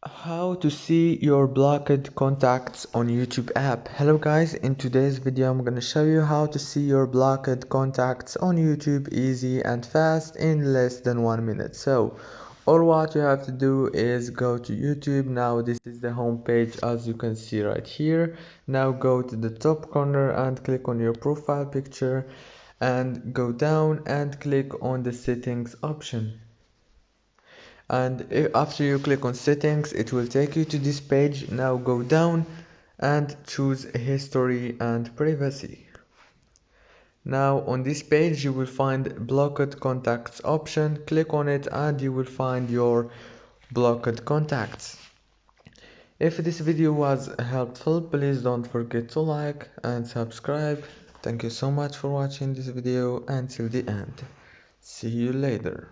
How to see your blocked contacts on YouTube app. Hello guys, in today's video I'm gonna show you how to see your blocked contacts on YouTube easy and fast in less than 1 minute. So all what you have to do is go to YouTube. Now this is the home page as you can see right here. Now go to the top corner and click on your profile picture and go down and click on the settings option. And after you click on settings, it will take you to this page. Now go down and choose history and privacy. Now on this page you will find blocked contacts option. Click on it and you will find your blocked contacts. If this video was helpful, please don't forget to like and subscribe. Thank you so much for watching this video until the end. See you later.